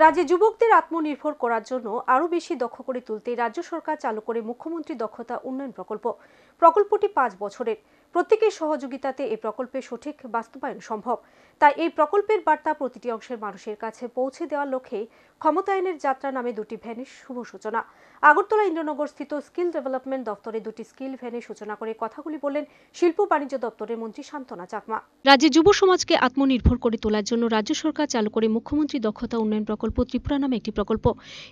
রাজ্যে যুবকদের আত্মনির্ভর করার জন্য আরও বেশি দক্ষ করে তুলতে রাজ্য সরকার চালু করে মুখ্যমন্ত্রী দক্ষতা উন্নয়ন প্রকল্প। প্রকল্পটি ৫ বছরের। প্রত্যেকের সহযোগিতাতে এই প্রকল্পের সঠিক বাস্তবায়ন সম্ভব। তাই এই প্রকল্পের বার্তা প্রতিটি অংশের মানুষের কাছে পৌঁছে দেওয়ার লক্ষ্যে ক্ষমতায়নের যাত্রা নামে দুটি ভ্যানের শুভ সূচনা। আগরতলা ইন্দ্রনগরস্থিত স্কিল ডেভেলপমেন্ট দপ্তরে দুটি স্কিল ভ্যানের সূচনা করে কথাগুলি বললেন শিল্প বাণিজ্য দপ্তরের মন্ত্রী শান্তনা চাকমা। রাজ্যে যুব সমাজকে আত্মনির্ভর করে তোলার জন্য রাজ্য সরকার চালু করে মুখ্যমন্ত্রী দক্ষতা উন্নয়ন প্রকল্প ত্রিপুরা নামে একটি প্রকল্প।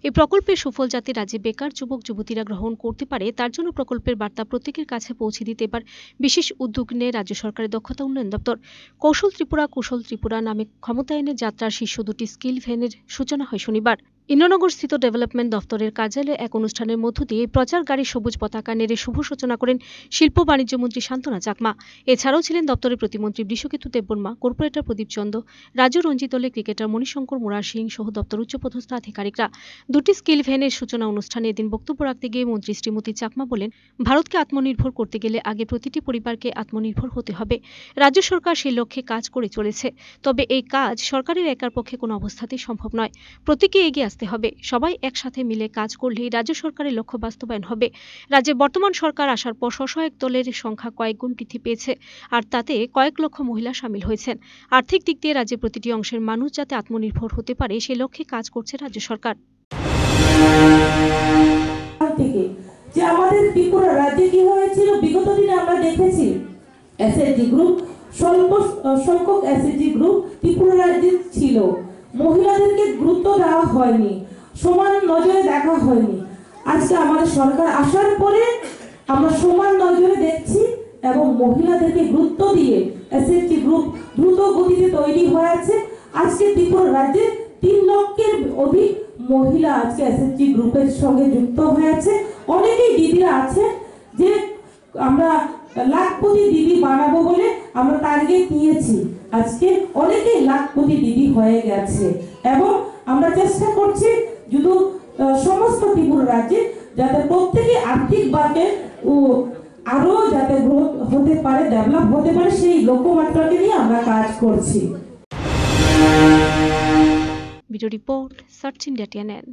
এই প্রকল্পের সুফল যাতে রাজ্যে বেকার যুবক যুবতীরা গ্রহণ করতে পারে তার জন্য প্রকল্পের বার্তা প্রত্যেকের কাছে পৌঁছে দিতে এবার বিশেষ উদ্যোগ নিয়ে রাজ্য সরকারের দক্ষতা উন্নয়ন দপ্তর। কৌশল ত্রিপুরা নামে ক্ষমতায়নের যাত্রার শীর্ষ দুটি স্কিল ভ্যানের সূচনা হয় শনিবার। ইন্দ্রনগরস্থিত ডেভেলপমেন্ট দপ্তরের কার্যালয়ে এক অনুষ্ঠানের মধ্য দিয়ে প্রচার গাড়ি সবুজ পতাকা নেড়ে শুভ সূচনা করেন শিল্প বাণিজ্য মন্ত্রী শান্তনা চাকমা। এছাড়াও ছিলেন দপ্তরের প্রতিমন্ত্রী বৃষকেতু দেববর্মা, কর্পোরেটর প্রদীপ চন্দ, রাজ্য রঞ্জি দলের ক্রিকেটার মণিশঙ্কর মুরার সিং সহ দপ্তর উচ্চপদস্থ আধিকারিকরা। দুটি স্কিল ভ্যানের সূচনা অনুষ্ঠানে এদিন বক্তব্য রাখতে গিয়ে মন্ত্রী শ্রীমতী চাকমা বলেন, ভারতকে আত্মনির্ভর করতে গেলে আগে প্রতিটি পরিবারকে আত্মনির্ভর হতে হবে। রাজ্য সরকার সেই লক্ষ্যে কাজ করে চলেছে। তবে এই কাজ সরকারের একার পক্ষে কোনো অবস্থাতেই সম্ভব নয়। প্রত্যেকে এগিয়ে আসতে হবে। সবাই একসাথে মিলে কাজ করলেই রাজ্য সরকারের লক্ষ্য বাস্তবায়ন হবে। রাজ্যে বর্তমান সরকার আসার পর স্বসহায়ক দলের সংখ্যা কয়েক গুণ বৃদ্ধি পেয়েছে, আর তাতে কয়েক লক্ষ মহিলা সামিল হয়েছেন। আর্থিক দিক দিয়ে রাজ্যের প্রতিটি অংশের মানুষ যাতে আত্মনির্ভর হতে পারে সেই লক্ষ্যে কাজ করছে রাজ্য সরকার। যে আমাদের ত্রিপুরা রাজ্যে কি হয়েছিল বিগত দিনে আমরা দেখেছি, এসএইচজি গ্রুপ, স্বল্প সংখ্যক এসএইচজি গ্রুপ ত্রিপুরা রাজ্যে ছিল। মহিলাদেরকে গুরুত্ব দেওয়া হয়নি, সমান নজরে দেখা হয়নি। আজকে আমাদের সরকার আসার পরে আমরা সমান নজরে দেখছি এবং মহিলাদেরকে গুরুত্ব দিয়ে এসএইচজি গ্রুপ দ্রুত গতিতে তৈরি হয়েছে। আজকে ত্রিপুরা রাজ্যে 3 লক্ষের অধিক মহিলা আজকে এসএইচজি গ্রুপের সঙ্গে যুক্ত হয়েছে। অনেকেই দিদিরা আছে যে আমরা লাখপতি দিদি বানাবো বলে আমরা টার্গেট নিয়েছি। আজকে অনেকেই লাখপতি দিদি হয়ে গেছে এবং আমরা চেষ্টা করছি শুধু সমস্ত ত্রিপুরা রাজ্যে যাতে প্রত্যেকে আর্থিকভাবে ও আরো যাতে গ্রোথ হতে পারে, ডেভেলপ হতে পারে, সেই লক্ষ্যমাত্রাকে নিয়ে আমরা কাজ করছি। Video report search India TNN।